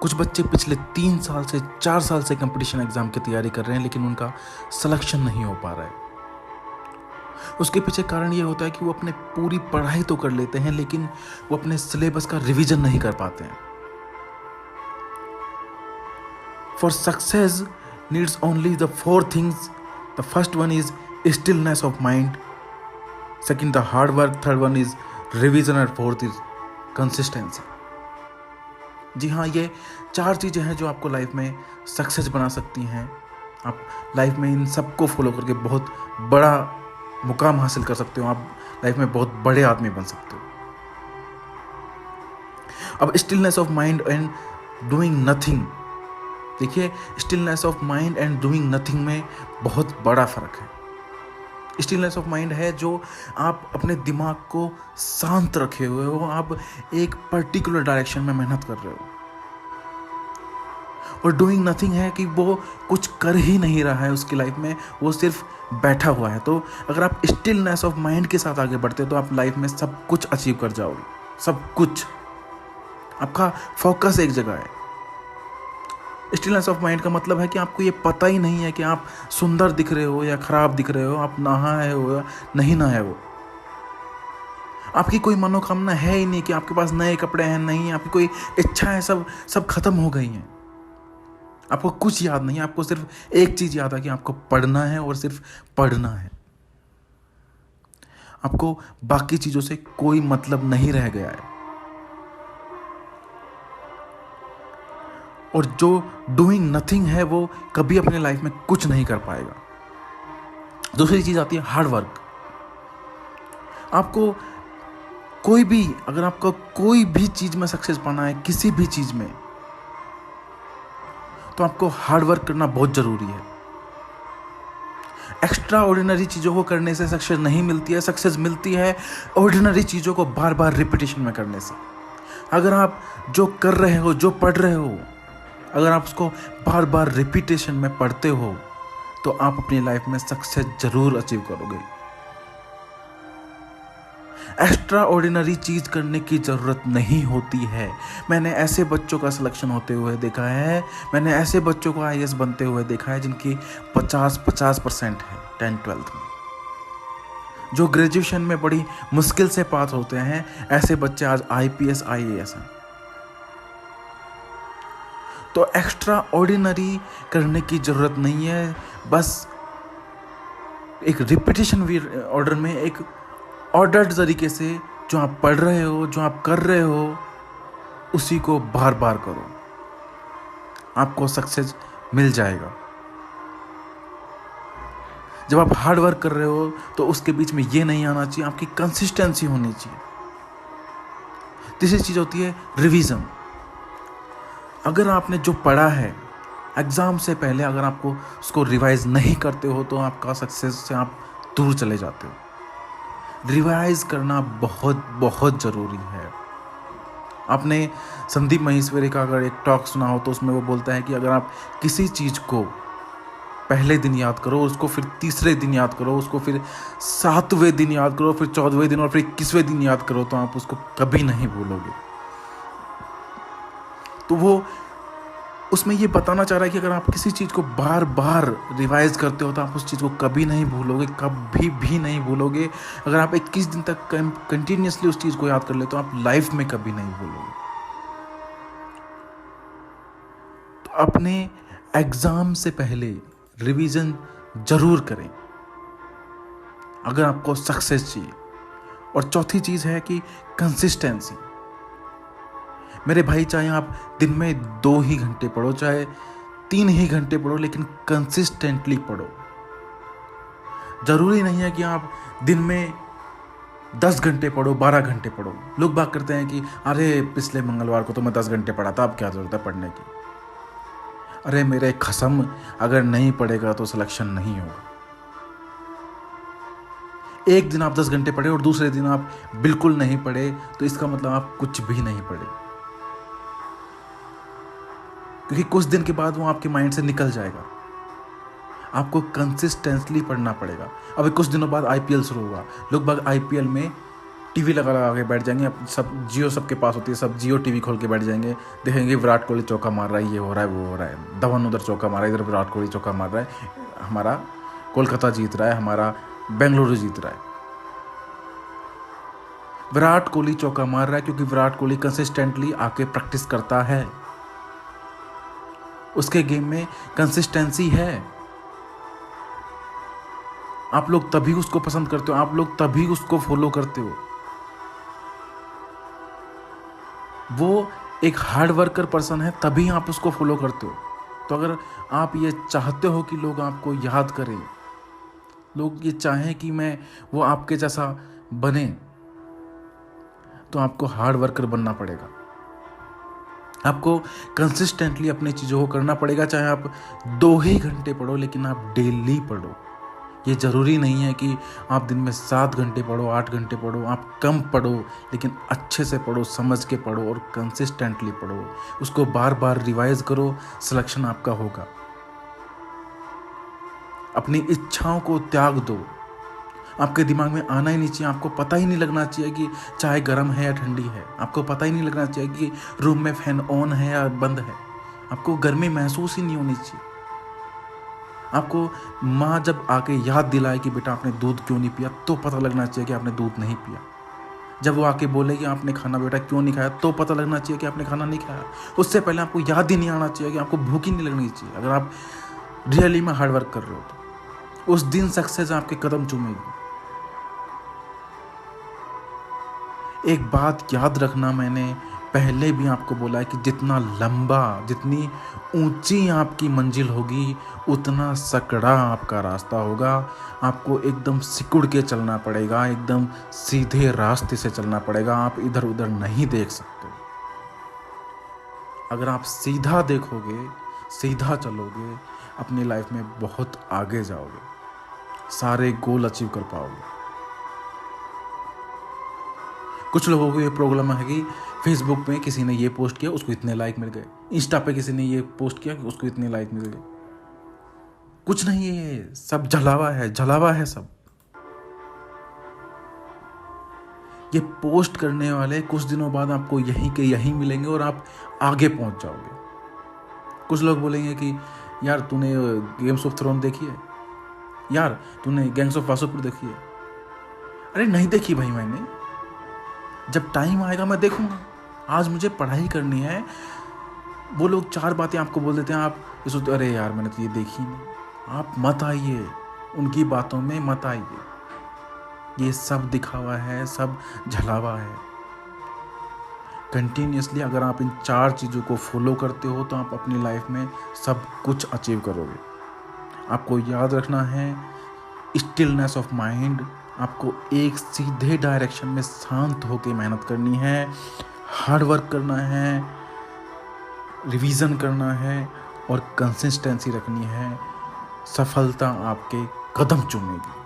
कुछ बच्चे पिछले 3 साल से 4 साल से कंपटीशन एग्ज़ाम की तैयारी कर रहे हैं, लेकिन उनका सिलेक्शन नहीं हो पा रहा है। उसके पीछे कारण ये होता है कि वो अपने पूरी पढ़ाई तो कर लेते हैं, लेकिन वो अपने सिलेबस का रिवीजन नहीं कर पाते हैं। For success needs only the 4 things. The first one is stillness of mind, second the hard work, third one is revision और फोर्थ इज कंसिस्टेंसी। जी हाँ, ये 4 चीज़ें हैं जो आपको लाइफ में सक्सेस बना सकती हैं। आप लाइफ में इन सबको फॉलो करके बहुत बड़ा मुकाम हासिल कर सकते हो। आप लाइफ में बहुत बड़े आदमी बन सकते हो। अब stillness of mind and doing nothing, देखिए stillness of mind and doing nothing में बहुत बड़ा फर्क है। स्टिलनेस ऑफ माइंड है जो आप अपने दिमाग को शांत रखे हुए हो, आप एक पर्टिकुलर डायरेक्शन में मेहनत कर रहे हो। और डूइंग नथिंग है कि वो कुछ कर ही नहीं रहा है उसकी लाइफ में, वो सिर्फ बैठा हुआ है। तो अगर आप स्टिलनेस ऑफ माइंड के साथ आगे बढ़ते हो तो आप लाइफ में सब कुछ अचीव कर जाओगे। सब कुछ, आपका फोकस एक जगह है। स्टिलनेस ऑफ माइंड का मतलब है कि आपको ये पता ही नहीं है कि आप सुंदर दिख रहे हो या खराब दिख रहे हो, आप नहाए हो या नहीं नहाए हो। आपकी कोई मनोकामना है ही नहीं कि आपके पास नए कपड़े हैं, नहीं आपकी कोई इच्छा है, सब खत्म हो गई हैं। आपको कुछ याद नहीं है, आपको सिर्फ एक चीज याद है कि आपको पढ़ना है और सिर्फ पढ़ना है। आपको बाकी चीजों से कोई मतलब नहीं रह गया है। और जो डूइंग नथिंग है वो कभी अपने लाइफ में कुछ नहीं कर पाएगा। दूसरी चीज आती है हार्ड वर्क। आपको कोई भी, अगर आपको कोई भी चीज में सक्सेस पाना है, किसी भी चीज में, तो आपको हार्ड वर्क करना बहुत जरूरी है। एक्स्ट्रा ऑर्डिनरी चीजों को करने से सक्सेस नहीं मिलती है। सक्सेस मिलती है ऑर्डिनरी चीजों को बार बार रिपीटेशन में करने से। अगर आप जो कर रहे हो, जो पढ़ रहे हो, अगर आप उसको बार बार रिपीटेशन में पढ़ते हो तो आप अपनी लाइफ में सक्सेस जरूर अचीव करोगे। एक्स्ट्रा ऑर्डिनरी चीज करने की जरूरत नहीं होती है। मैंने ऐसे बच्चों का सिलेक्शन होते हुए देखा है, मैंने ऐसे बच्चों को IAS बनते हुए देखा है जिनकी 50% है 10th-12th में, जो ग्रेजुएशन में बड़ी मुश्किल से पास होते हैं। ऐसे बच्चे आज IPS IAS हैं। तो एक्स्ट्रा ऑर्डिनरी करने की जरूरत नहीं है। बस एक रिपीटेशन ऑर्डर में, एक ऑर्डर्ड तरीके से जो आप पढ़ रहे हो, जो आप कर रहे हो, उसी को बार बार करो, आपको सक्सेस मिल जाएगा। जब आप हार्ड वर्क कर रहे हो तो उसके बीच में ये नहीं आना चाहिए, आपकी कंसिस्टेंसी होनी चाहिए। तीसरी चीज होती है रिवीजन। अगर आपने जो पढ़ा है एग्जाम से पहले, अगर आपको उसको रिवाइज नहीं करते हो तो आपका सक्सेस से आप दूर चले जाते हो। रिवाइज करना बहुत बहुत ज़रूरी है। आपने संदीप माहेश्वरी का अगर एक टॉक सुना हो तो उसमें वो बोलता है कि अगर आप किसी चीज़ को पहले दिन याद करो, उसको फिर तीसरे दिन याद करो, उसको फिर 7वें दिन याद करो, फिर 14वें दिन और फिर 21वें दिन याद करो, तो आप उसको कभी नहीं भूलोगे। तो वो उसमें ये बताना चाह रहा है कि अगर आप किसी चीज़ को बार बार रिवाइज करते हो तो आप उस चीज़ को कभी नहीं भूलोगे, कभी भी नहीं भूलोगे। अगर आप 21 दिन तक कंटिन्यूसली उस चीज़ को याद कर ले तो आप लाइफ में कभी नहीं भूलोगे। तो अपने एग्ज़ाम से पहले रिवीजन जरूर करें अगर आपको सक्सेस चाहिए। और चौथी चीज़ है कि कंसिस्टेंसी। मेरे भाई, चाहे आप दिन में 2 ही घंटे पढ़ो, चाहे 3 ही घंटे पढ़ो, लेकिन कंसिस्टेंटली पढ़ो। जरूरी नहीं है कि आप दिन में 10 घंटे पढ़ो, 12 घंटे पढ़ो। लोग बात करते हैं कि अरे पिछले मंगलवार को तो मैं 10 घंटे पढ़ा था, अब क्या जरूरत है पढ़ने की। अरे मेरे कसम, अगर नहीं पढ़ेगा तो सिलेक्शन नहीं होगा। एक दिन आप 10 घंटे पढ़े और दूसरे दिन आप बिल्कुल नहीं पढ़े तो इसका मतलब आप कुछ भी नहीं पढ़े, क्योंकि कुछ दिन के बाद वो आपके माइंड से निकल जाएगा। आपको कंसिस्टेंटली पढ़ना पड़ेगा। अभी कुछ दिनों बाद IPL शुरू हुआ। लोग बाग IPL में टीवी लगा लगा के बैठ जाएंगे। अब सब जियो सबके पास होती है, सब जियो टीवी खोल के बैठ जाएंगे, देखेंगे विराट कोहली चौका मार रहा है, ये हो रहा है, वो हो रहा है, धवन उधर चौका मार रहा है, इधर विराट कोहली चौका मार रहा है, हमारा कोलकाता जीत रहा है, हमारा बेंगलुरु जीत रहा है। विराट कोहली चौका मार रहा है क्योंकि विराट कोहली कंसिस्टेंटली आके प्रैक्टिस करता है, उसके गेम में कंसिस्टेंसी है। आप लोग तभी उसको पसंद करते हो, आप लोग तभी उसको फॉलो करते हो। वो एक हार्ड वर्कर पर्सन है, तभी आप उसको फॉलो करते हो। तो अगर आप ये चाहते हो कि लोग आपको याद करें, लोग ये चाहें कि वो आपके जैसा बने, तो आपको हार्ड वर्कर बनना पड़ेगा। आपको कंसिस्टेंटली अपनी चीज़ों को करना पड़ेगा। चाहे आप 2 ही घंटे पढ़ो, लेकिन आप डेली पढ़ो। ये ज़रूरी नहीं है कि आप दिन में 7 घंटे पढ़ो, 8 घंटे पढ़ो, आप कम पढ़ो, लेकिन अच्छे से पढ़ो, समझ के पढ़ो और कंसिस्टेंटली पढ़ो। उसको बार बार रिवाइज करो, सिलेक्शन आपका होगा। अपनी इच्छाओं को त्याग दो। आपके दिमाग में आना ही नहीं चाहिए, आपको पता ही नहीं लगना चाहिए कि चाय गर्म है या ठंडी है, आपको पता ही नहीं लगना चाहिए कि रूम में फैन ऑन है या बंद है, आपको गर्मी महसूस ही नहीं होनी चाहिए। आपको माँ जब आके याद दिलाए कि बेटा आपने दूध क्यों नहीं पिया, तो पता लगना चाहिए कि आपने दूध नहीं पिया। जब वो आके बोले कि आपने खाना बेटा क्यों नहीं खाया, तो पता लगना चाहिए कि आपने खाना नहीं खाया। उससे पहले आपको याद ही नहीं आना चाहिए कि आपको भूख ही नहीं लगनी चाहिए। अगर आप रियली में हार्ड वर्क कर रहे हो तो उस दिन सक्सेस आपके कदम चूमेगी। एक बात याद रखना, मैंने पहले भी आपको बोला है कि जितना लंबा, जितनी ऊंची आपकी मंजिल होगी, उतना सकड़ा आपका रास्ता होगा। आपको एकदम सिकुड़ के चलना पड़ेगा, एकदम सीधे रास्ते से चलना पड़ेगा। आप इधर उधर नहीं देख सकते। अगर आप सीधा देखोगे, सीधा चलोगे, अपनी लाइफ में बहुत आगे जाओगे, सारे गोल अचीव कर पाओगे। कुछ लोगों को ये प्रॉब्लम है कि फेसबुक पे किसी ने ये पोस्ट किया, उसको इतने लाइक मिल गए, इंस्टा पे किसी ने ये पोस्ट किया, उसको इतने लाइक मिल गए। कुछ नहीं है, ये सब झलावा है, झलावा है सब। ये पोस्ट करने वाले कुछ दिनों बाद आपको यहीं के यहीं मिलेंगे और आप आगे पहुंच जाओगे। कुछ लोग बोलेंगे कि यार तूने गेम्स ऑफ थ्रोन देखी है, यार तूने गैंग्स ऑफ वासेपुर देखी है। अरे नहीं देखी भाई मैंने, जब टाइम आएगा मैं देखूंगा। आज मुझे पढ़ाई करनी है। वो लोग 4 बातें आपको बोल देते हैं, आप ये सोचते अरे यार मैंने तो ये देखी नहीं। आप मत आइए, उनकी बातों में मत आइए। ये सब दिखावा है, सब झलावा है। कंटिन्यूसली अगर आप इन 4 चीज़ों को फॉलो करते हो तो आप अपनी लाइफ में सब कुछ अचीव करोगे। आपको याद रखना है स्टिलनेस ऑफ माइंड। आपको एक सीधे डायरेक्शन में शांत होकर मेहनत करनी है, हार्ड वर्क करना है, रिवीजन करना है और कंसिस्टेंसी रखनी है। सफलता आपके कदम चूमेगी।